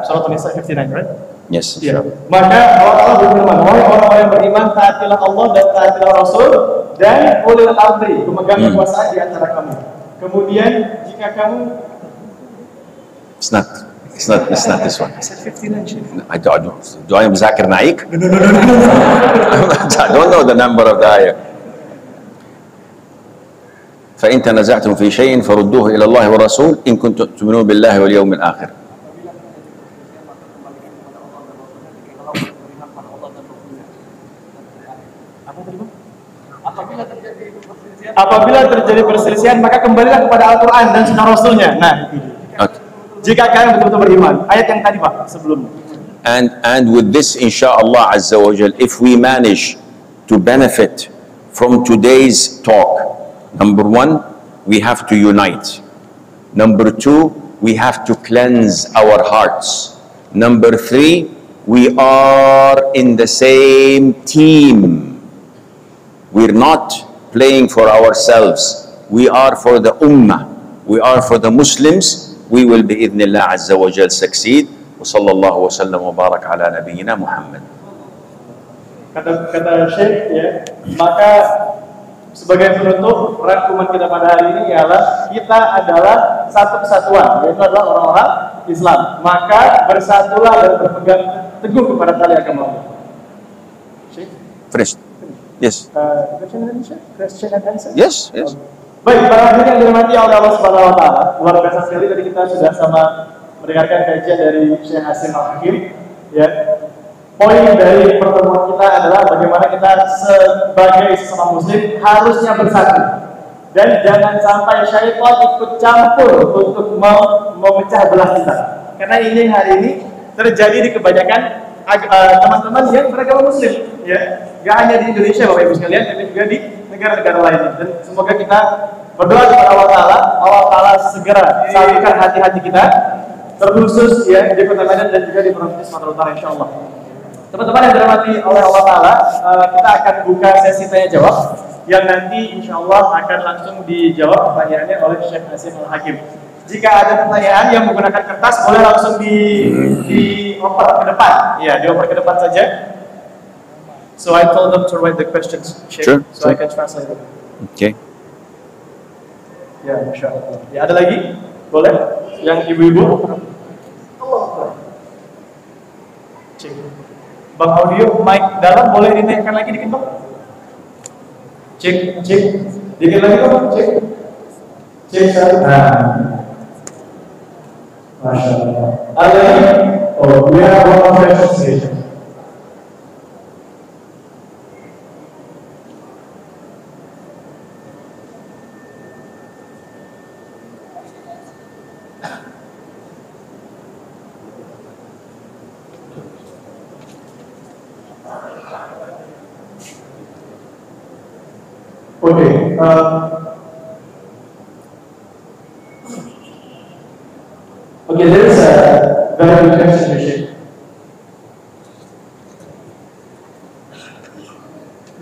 Surah An-Nisa 59, right? Yes. Ya. Maka Allah berfirman, wahai orang-orang yang beriman, taatilah Allah dan taatilah Rasul dan ulil amri, pemegang kekuasaan di antara kamu. Kemudian jika kamu It's not this one. I said 59, Sheikh. Do I مذاكر نعيك? No. I don't know the number of the ayah. فإن تنازعتم في شيء فردوه إلى الله والرسول إن كنتم تؤمنون بالله واليوم الآخر. apabila terjadi perselisihan maka kembalilah kepada Al-Quran dan Sunnah Rasulnya. Nah, Okay. jika kalian betul-betul beriman. Ayat yang tadi Pak sebelumnya. And with this, inshallah azza wa jal, if we manage to benefit from today's talk, number one, we have to unite. Number two, we have to cleanse our hearts. Number three, we are in the same team. We're not playing for ourselves. We are for the ummah. We are for the Muslims. We will bi'idhnillah azza wa jal succeed. Wa sallallahu wa sallam wa barak ala nabiyyina Muhammad. Kata Syekh ya, maka sebagai penutup rangkuman kita pada hari ini ialah kita adalah satu kesatuan, yaitu adalah orang-orang Islam. Maka bersatulah dan berpegang teguh kepada tali agama Allah. Syekh? Finish. Yes. Question and answer? Question and answer? Yes. Baik, para hadirin yang dirahmati oleh Allah Subhanahu wa taala, luar biasa sekali tadi kita sudah sama mendengarkan kajian dari Syekh Hasim Al-Hakim ya. Poin dari pertemuan kita adalah bagaimana kita sebagai sesama muslim harusnya bersatu dan jangan sampai syaitan ikut campur untuk memecah belah kita. Karena ini hari ini terjadi di kebanyakan teman-teman yang beragama muslim ya. Gak hanya di Indonesia Bapak Ibu sekalian, tapi juga di negara-negara lainnya. Dan semoga kita berdoa kepada Allah Ta'ala segera satukan hati-hati kita, terkhusus ya di Kota Medan dan juga di Provinsi Sumatera Utara, insya Allah. Teman-teman yang dirahmati oleh Allah Ta'ala, kita akan buka sesi tanya jawab yang nanti insya Allah akan langsung dijawab pertanyaannya oleh Syekh Hasim Al-Hakim. Jika ada pertanyaan yang menggunakan kertas, boleh langsung dioper ke depan. Ya, dioper ke depan saja. So I told them to write the questions, Sheikh, Sure. so I can translate them. Okay. Ya, Masya Allah. Ya, ada lagi? Boleh? Yang ibu-ibu? Allah. Cek. Bang audio, mic dalam boleh dinaikkan lagi dikit Bang? Cek, cek. Dikit lagi Bang, cek. Cek. Nah. Masya Allah. Ada lagi? Oh, we have one more presentation. Okay. Okay, there is a very good question, Sheikh.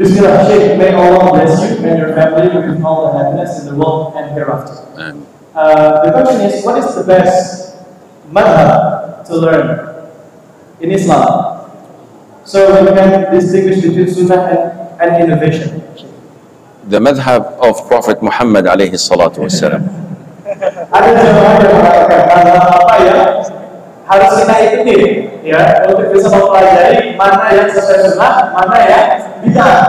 Bismillah, Sheikh, may Allah bless you and your family with all the happiness in the world and hereafter. The question is, what is the best madhab to learn in Islam? So we can distinguish between sunnah and innovation. The madhab of Prophet Muhammad alayhi salatu wassalam. Ada jemaah yang mengatakan madhab apa ya harus kita ikuti ya untuk bisa mempelajari mana yang sesuai sunnah, mana yang bid'ah.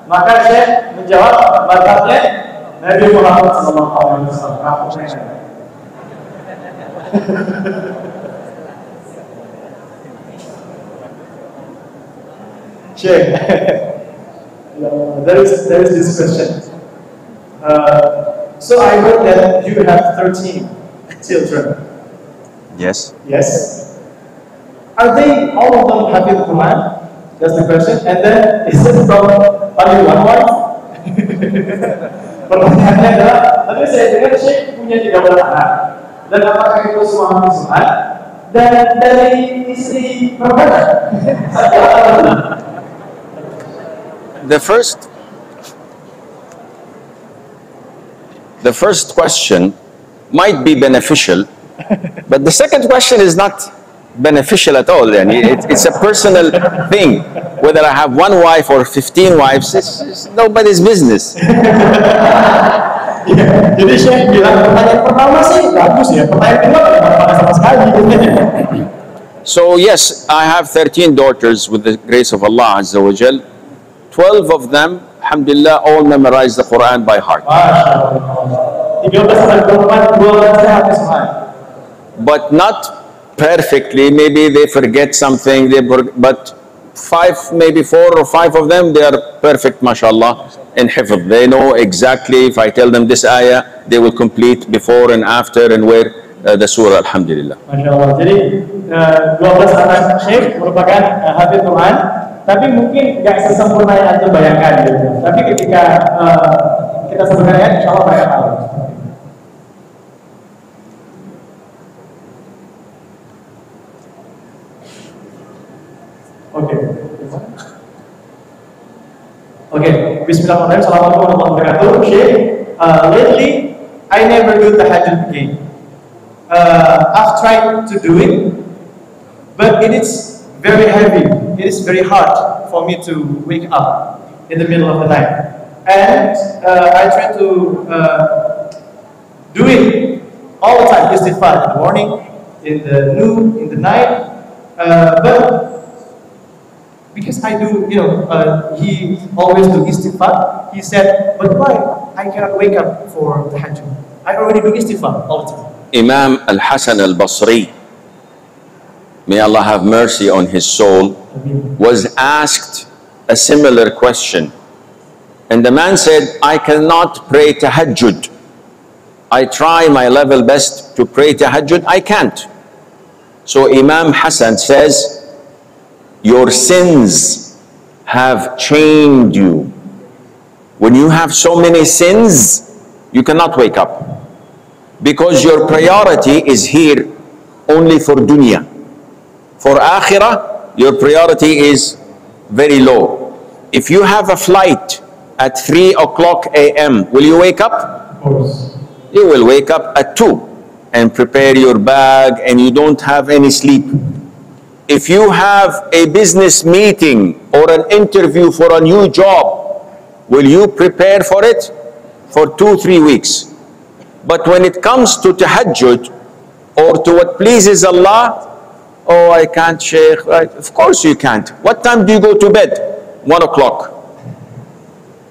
Maka saya menjawab madhabnya Nabi Muhammad SAW. Sheikh, there is this question. So I heard that you have 13 children. Yes. Yes. Are they all of them Hafidh Quran? That's the question. And then is it from only one wife? Pertanyaannya adalah, tadi saya dengar Syekh punya 13 anak. Dan apakah itu semua Hafidh Quran? Dan dari istri berapa? The first question might be beneficial, but the second question is not beneficial at all. It's a personal thing. Whether I have one wife or 15 wives, it's nobody's business. Jadi Syekh bilang pertanyaan pertama sih bagus ya, pertanyaan kedua tidak sama sekali. So yes, I have 13 daughters with the grace of Allah Azza wa Jal. 12 of them, alhamdulillah, all memorized the Quran by heart. But not perfectly. Maybe they forget something. But maybe 4 or 5 of them, they are perfect, mashallah, in hifz. They know exactly, if I tell them this ayah, they will complete before and after and where the surah, alhamdulillah. Mashallah. Jadi 12 anak Syekh merupakan hafidh Quran. Tapi mungkin nggak sesempurna yang Anda bayangkan gitu. Tapi ketika kita sebenarnya insya Allah mereka tahu. Okay. Bismillahirrahmanirrahim. Assalamualaikum warahmatullahi wabarakatuh. Syekh, lately I never do tahajjud again. I've tried to do it, but it is very heavy. It is very hard for me to wake up in the middle of the night. And I try to do it all the time, istighfar in the morning, in the noon, in the night. But because I do, he always do istighfar, he said, but why I cannot wake up for tahajjud? I already do istighfar all the time. Imam Al-Hasan Al-Basri, may Allah have mercy on his soul, was asked a similar question. And the man said, I cannot pray tahajjud. I try my level best to pray tahajjud, I can't. So Imam Hassan says, your sins have chained you. When you have so many sins, you cannot wake up. Because your priority is here only for dunya. For akhirah, your priority is very low. If you have a flight at 3 o'clock a.m., will you wake up? Of course. You will wake up at 2 and prepare your bag and you don't have any sleep. If you have a business meeting or an interview for a new job, will you prepare for it? For 2-3 weeks. But when it comes to tahajjud or to what pleases Allah, oh, I can't, Shaykh. Right? Of course you can't. What time do you go to bed? 1 o'clock.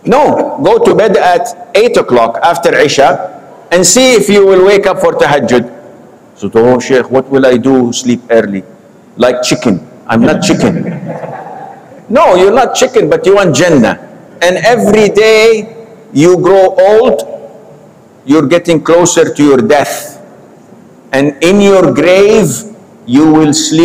No, go to bed at 8 o'clock after Isha and see if you will wake up for tahajjud. So, oh, Shaykh, what will I do? Sleep early. Like chicken. I'm not chicken. No, you're not chicken, but you want Jannah. And every day you grow old, you're getting closer to your death. And in your grave, you will sleep.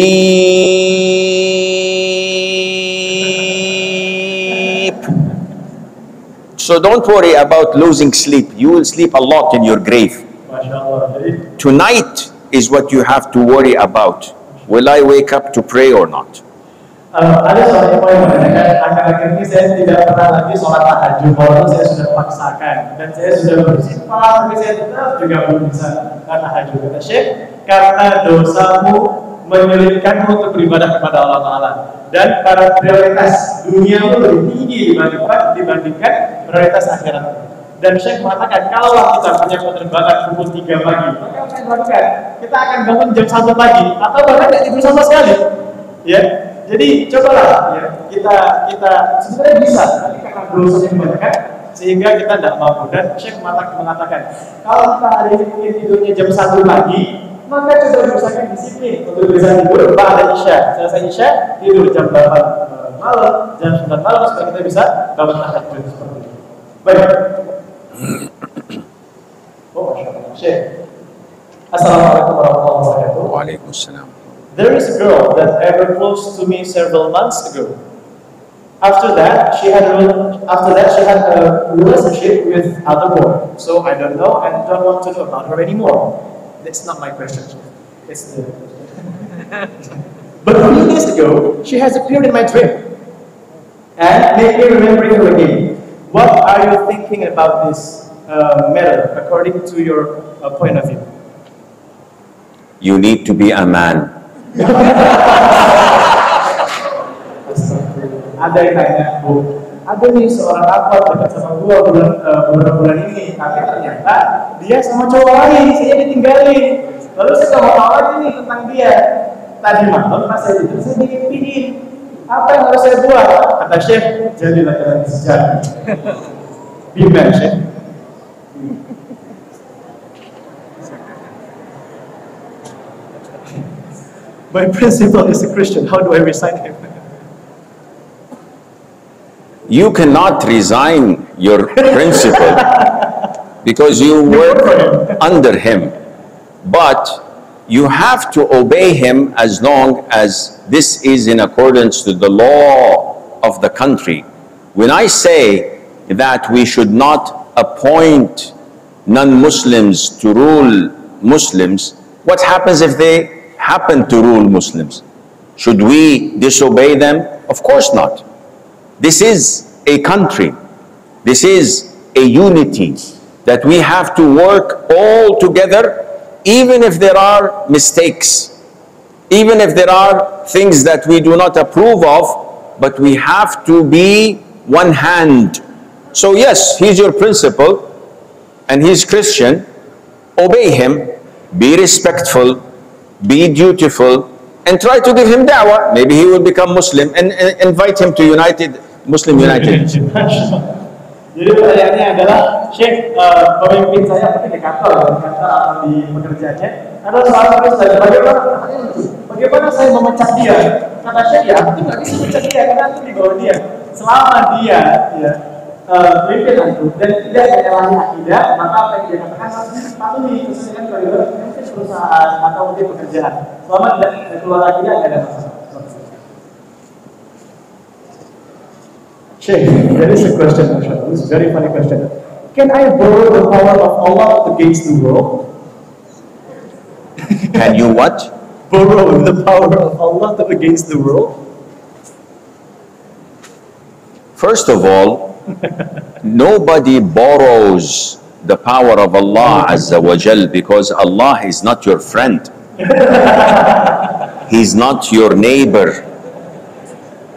So don't worry about losing sleep. You will sleep a lot in your grave. Tonight is what you have to worry about. Will I wake up to pray or not? Ada seorang ibu yang menanyakan, akhir-akhir ini saya tidak pernah lagi sholat tahajud, walaupun saya sudah paksakan dan saya sudah bersifat, tapi saya tetap juga belum bisa tahajud. Kata Syekh, karena dosamu menyulitkanmu untuk beribadah kepada Allah Ta'ala, dan para prioritas duniamu lebih tinggi dibandingkan prioritas akhirat. Dan Syekh mengatakan, kalau kita punya penerbangan pukul 3 pagi, maka apa yang dilakukan? Kita akan bangun jam 1 pagi, atau bahkan tidak tidur sama sekali. Ya, jadi cobalah ya, kita sebenarnya bisa, tapi karena dosa yang kebanyakan sehingga kita tidak mampu. Dan Syekh mengatakan, kalau kita hari ini mungkin tidurnya jam 1 pagi, maka coba berusahakan disiplin untuk bisa tidur pada Isya. Selesai Isya, tidur jam 8 malam, jam 9 malam supaya kita bisa bangun tahajud seperti itu. Baik. Oh, Masya Allah. Syekh. Assalamualaikum warahmatullahi wabarakatuh. Waalaikumsalam. There is a girl that ever close to me several months ago. After that, she had a relationship with other boy. So I don't know and don't want to know about her anymore. That's not my question. It's the But a few days ago, she has appeared in my dream and made me remember her again. What are you thinking about this matter, according to your point of view? You need to be a man. Ada yang tanya, Bu, ada nih seorang akhwat dekat sama gua beberapa bulan ini, tapi ternyata dia sama cowok lain, saya ditinggalin. Lalu saya mau tahu lagi nih tentang dia. Tadi malam pas saya tidur, saya dipingin. Apa yang harus saya buat? Kata Syekh, jadi laki-laki sejati. Bimbang, Syekh. My principal is a Christian. How do I resign him? You cannot resign your principal because you work under him. But you have to obey him as long as this is in accordance to the law of the country. When I say that we should not appoint non-Muslims to rule Muslims, what happens if they happen to rule Muslims? Should we disobey them? Of course not. This is a country. This is a unity that we have to work all together, even if there are mistakes, even if there are things that we do not approve of, but we have to be one hand. So yes, he's your principal and he's Christian. Obey him, be respectful, be dutiful, and try to give him da'wah. Maybe he will become Muslim, and invite him to Muslim United. Jadi pertanyaannya adalah, Syekh, pemimpin saya mungkin di kantor atau di pekerjaannya adalah seorang Kristen. Bagaimana saya memecat dia? Kata Syekh, ya aku nggak bisa memecat dia karena aku di bawah dia. Selama dia pemimpin itu dan tidak menyalahi akidah, maka apa yang dia katakan harus dipatuhi sesuai dengan koridor mungkin perusahaan atau mungkin pekerjaan. Selama tidak keluar akidah, tidak ada masalah. Sheikh, there is a question, mashallah. This is a very funny question. Can I borrow the power of Allah against the world? Can you what? Borrow the power of Allah against the world? First of all, nobody borrows the power of Allah Azza wa Jal, because Allah is not your friend. He's not your neighbor.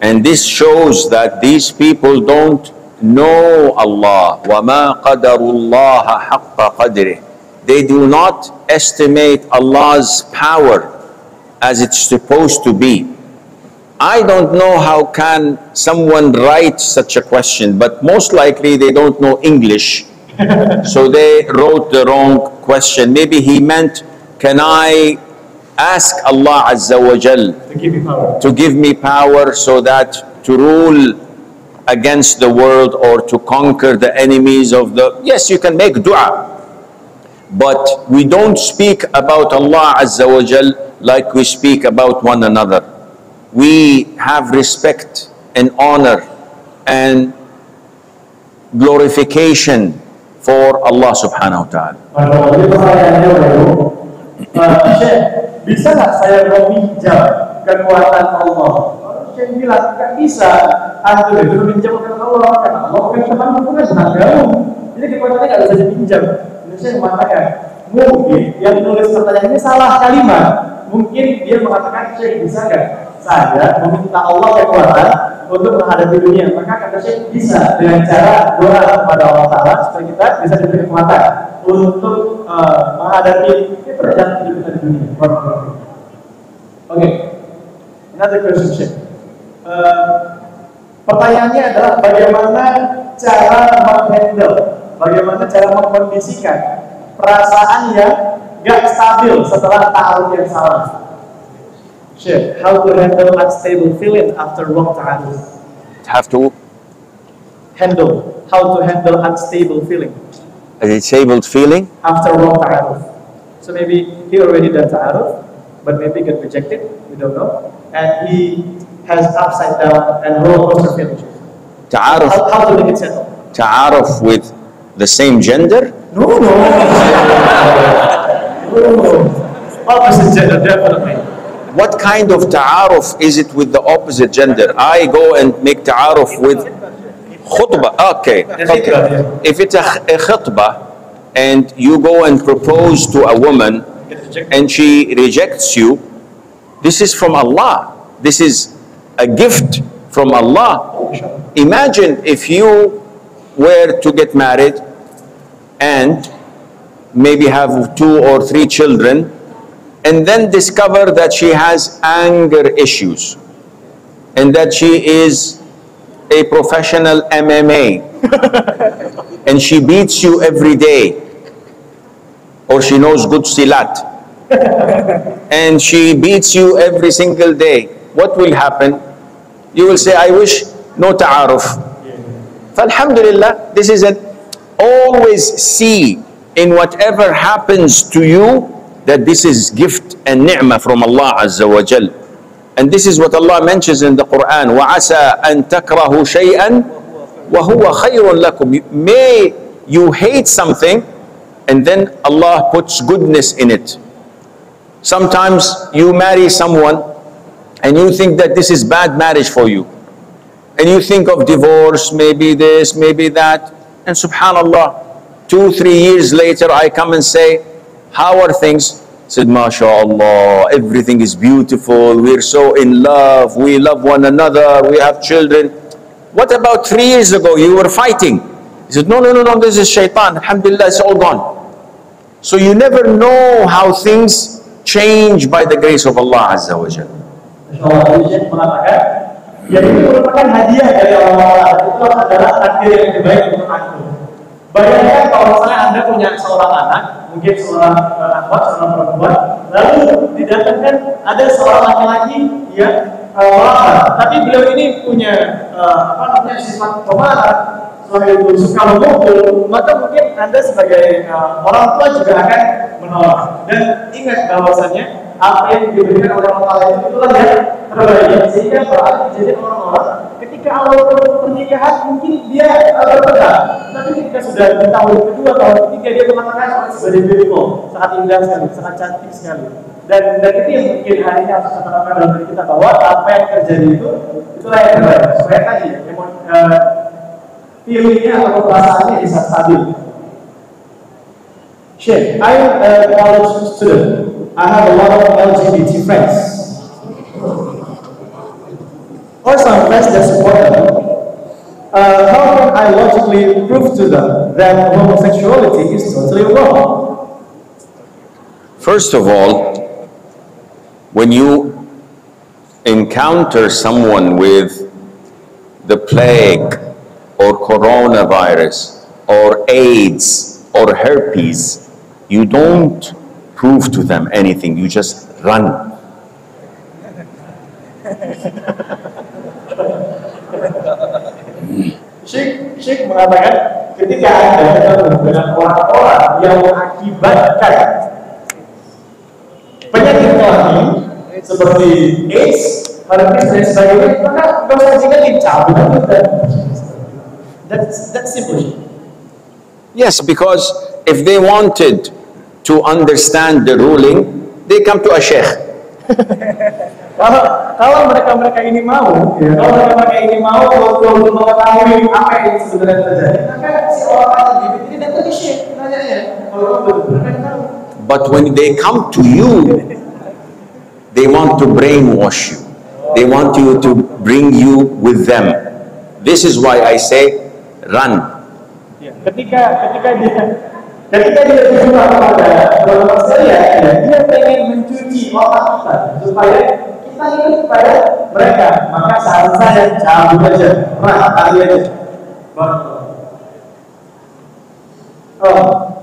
And this shows that these people don't know Allah. وَمَا قَدَرُ اللَّهَ حَقَّ قَدْرِهِ. they do not estimate Allah's power as it's supposed to be. I don't know how can someone write such a question, but most likely they don't know English. So they wrote the wrong question. Maybe he meant, can I ask Allah Azza wa Jal to give me power so that to rule against the world or to conquer the enemies of the... Yes, you can make dua. But we don't speak about Allah Azza wa Jal like we speak about one another. We have respect and honor and glorification for Allah subhanahu wa ta'ala. Jadi pertanyaannya baru, Syekh, bisa nggak saya meminjam kekuatan Allah? Syekh bilang, nggak bisa. Antum itu meminjam kekuatan Allah, karena Allah bukan teman, bukan penanggamu. Jadi kekuatannya nggak bisa dipinjam. Saya mengatakan, mungkin yang menulis pertanyaan ini salah kalimat. Mungkin dia mengatakan, Syekh bisa nggak saya meminta Allah kekuatan untuk menghadapi dunia? Maka kata Syekh, bisa dengan cara doa kepada Allah Ta'ala supaya kita bisa diberi kekuatan untuk menghadapi perjalanan hidup kita di dunia. Oke, another question, Syekh. Pertanyaannya adalah bagaimana cara menghandle, bagaimana cara mengkondisikan perasaan yang gak stabil setelah ta'aruf yang salah. Syekh, how to handle unstable feeling after wrong ta'aruf? Have to Handle, how to handle unstable feeling a disabled feeling. after wrong ta'aruf. So maybe he already done ta'aruf, but maybe got rejected, we don't know. And he has upside down and roller coaster feelings. Ta'aruf, How to make it settle? ta'aruf with the same gender. No. Opposite gender, definitely. What kind of ta'aruf is it with the opposite gender? I go and make ta'aruf with khutbah. Okay. If it's a khutbah and you go and propose to a woman and she rejects you, this is from Allah. This is a gift from Allah. Imagine if you were to get married and maybe have 2 or 3 children, and then discover that she has anger issues and that she is a professional MMA and she beats you every day, or she knows good silat and she beats you every single day, what will happen? You will say, I wish no ta'aruf. Alhamdulillah, this is an always see in whatever happens to you that this is gift and ni'mah from Allah Azza wa Jal. And this is what Allah mentions in the Quran. وَعَسَىٰ أَن تَكْرَهُ شَيْئًا وَهُوَ خَيْرٌ لَكُمْ. May you hate something and then Allah puts goodness in it. Sometimes you marry someone and you think that this is bad marriage for you. And you think of divorce, maybe this, maybe that. And subhanallah, 2-3 years later I come and say, how are things? Said, MashaAllah, everything is beautiful, we're so in love, we love one another, we have children. What about 3 years ago? You were fighting. He said, no, this is shaitan. Alhamdulillah, it's all gone. So you never know how things change by the grace of Allah Azza wa Jalla. Syekh mengatakan, ya ini merupakan hadiah dari Allah. Itu adalah takdir yang terbaik untuk aku. Bayangkan kalau misalnya Anda punya seorang anak, mungkin seorang akhwat, seorang perempuan, lalu didatangkan ada seorang laki-laki yang marah, tapi beliau ini punya sifat pemarah, selain itu suka memukul, maka mungkin Anda sebagai orang tua juga akan menolak. Dan ingat bahwasannya apa yang diberikan oleh Allah itu itulah yang terbaik, sehingga berarti jadi orang-orang ketika awal pernikahan mungkin dia berpegang, tapi ketika sudah di tahun kedua, tahun ketiga dia mengatakan sebagai beautiful, sangat indah sekali, sangat cantik sekali. Dan itu yang mungkin hari ini harus kita terapkan dalam diri kita, bahwa apa yang terjadi itu itulah yang terbaik, supaya tadi feelingnya atau perasaannya bisa stabil. Syekh, I am a college student. I have a lot of LGBT friends. Or some friends that support them. How can I logically prove to them that homosexuality is totally wrong? First of all, when you encounter someone with the plague or coronavirus or AIDS or herpes, you don't prove to them anything, you just run. Syekh mengatakan ketika Anda bertemu dengan orang-orang yang mengakibatkan penyakit kelamin seperti AIDS, herpes dan sebagainya, maka nggak usah tinggalin, cabut aja. That's simple. Yes, because if they wanted to understand the ruling, they come to a sheikh. Kalau mereka ini mau, ya, kalau mereka ini mau untuk mengetahui apa yang sebenarnya terjadi, maka si orang ini datang ke syekh, nanya kalau mereka tahu. But when they come to you, they want to brainwash you. They want you to bring you with them. This is why I say, run. Ya, ketika dia berjumpa kepada orang saya, dia pengen mencuci otak kita supaya kita ikut kepada mereka. Maka saran saya cabut aja, lari aja. Oh,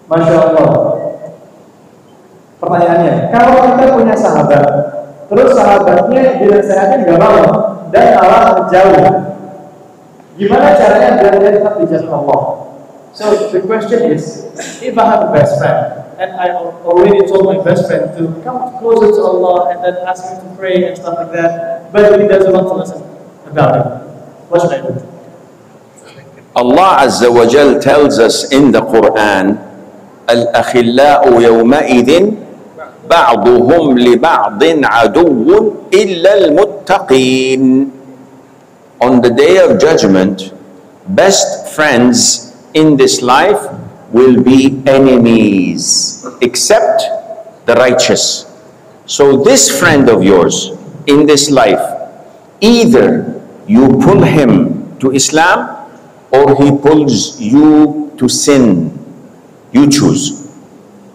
Masya Allah. Pertanyaannya, kalau kita punya sahabat, terus sahabatnya dinasehatin nggak mau dan malah menjauh, gimana caranya biar dia tetap di jalan Allah? So the question is, if I have a best friend and I already told my best friend to come closer to Allah and then ask him to pray and stuff like that, but he doesn't want to listen about it, what should I do? Allah Azza wa Jal tells us in the Quran, الأخلاء يومئذ بعضهم لبعض عدو إلا المتقين. On the day of judgment, best friends in this life will be enemies except the righteous. So this friend of yours in this life, either you pull him to Islam or he pulls you to sin. You choose.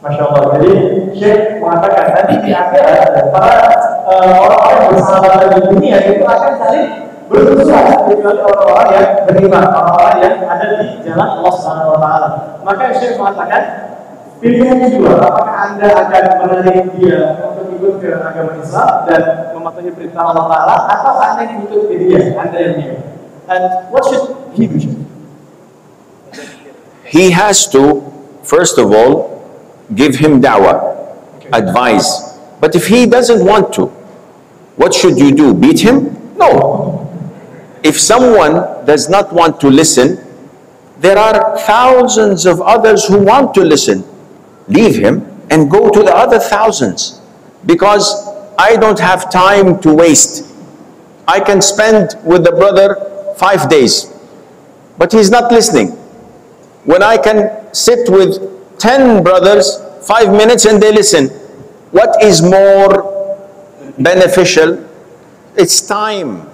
Masya Allah. Jadi Syekh mengatakan nanti di akhirat para orang-orang yang bersahabat di dunia itu akan saling bermusuhan kecuali orang-orang yang beriman, orang-orang yang ada di jalan Allah Subhanahu Wa Taala. Maka Syekh mengatakan pilihannya dua, apakah Anda akan menarik dia untuk ikut ke agama Islam dan mematuhi perintah Allah Taala, atau Anda yang ikut ke dia, Anda yang milih. And what should he do? He has to, first of all, give him da'wah, advice. But if he doesn't want to, what should you do? Beat him? No. If someone does not want to listen, there are thousands of others who want to listen. Leave him and go to the other thousands. Because I don't have time to waste. I can spend with the brother 5 days, but he's not listening. When I can sit with 10 brothers 5 minutes and they listen, what is more beneficial? It's time.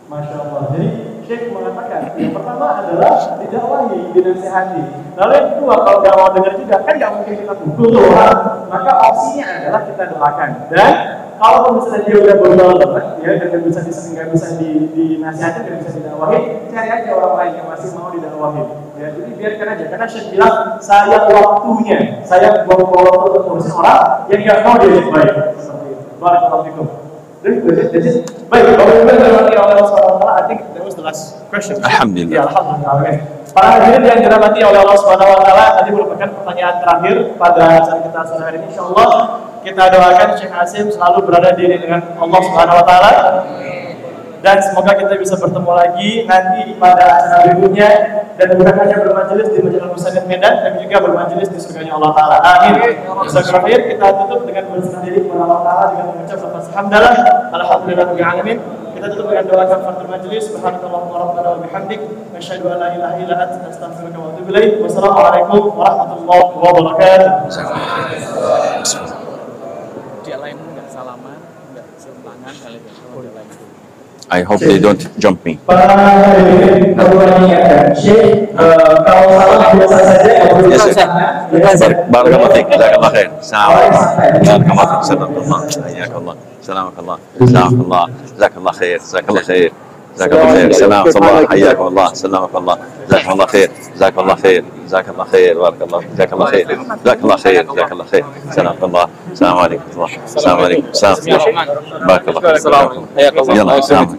Masya Allah. Jadi Syekh mengatakan yang pertama adalah didakwahi, dinasihati. Lalu yang kedua, kalau nggak mau dengar juga, kan nggak mungkin kita pukul orang. Maka opsinya adalah kita doakan. Dan kalau misalnya dia udah berdoa, ya, dan nggak bisa dinasihati, nggak bisa didakwahi, cari aja orang lain yang masih mau didakwahi. Ya, jadi biarkan aja. Karena Syekh bilang, saya waktunya, saya buang waktu untuk ngurusin orang yang nggak mau dia baik. Seperti itu. Barakallahu fikum. Baik, kalau kita berarti Allah Subhanahu wa taala, I think that was the last question. Alhamdulillah. Ya, alhamdulillah. Okay. Para hadirin yang dirahmati oleh Allah Subhanahu wa taala, tadi merupakan pertanyaan terakhir pada acara kita sore hari ini. Insyaallah kita doakan Syekh Hasim selalu berada di dengan Allah Subhanahu wa taala. Dan semoga kita bisa bertemu lagi nanti pada acara berikutnya, dan bukan hanya bermajelis di Masjid Al-Musanid Medan, tapi juga bermajelis di surganya Allah Ta'ala. Amin. Terakhir kita tutup dengan berserah diri kepada Allah Ta'ala dengan mengucap lafaz hamdalah, alhamdulillahirabbil alamin. Kita tutup dengan doa kafaratul majelis. Subhanakallahumma rabbana wa bihamdik, asyhadu an la ilaha illa anta, astaghfiruka wa atubu ilaik. Wassalamualaikum warahmatullahi wabarakatuh. Dia lain nggak salaman, nggak sebelangan kali ya. I hope they don't jump me. Para hadirin, kalau mengingatkan Syekh, kalau salah biasa saja, بارك الله فيك، جزاك الله خير. السلام عليكم. بارك الله فيك، سلمك الله، حياك الله، سلامك الله، جزاك الله، جزاك الله خير، جزاك الله خير، جزاك الله خير، سلامك الله، حياكم الله، سلامك الله، جزاكم الله خير، جزاك الله خير، جزاك الله خير، بارك الله، جزاك الله خير، جزاك الله خير، جزاك الله خير، سلامك الله، السلام عليكم ورحمة الله، السلام عليكم، السلام بارك الله فيك، حياك الله، يلا سلام.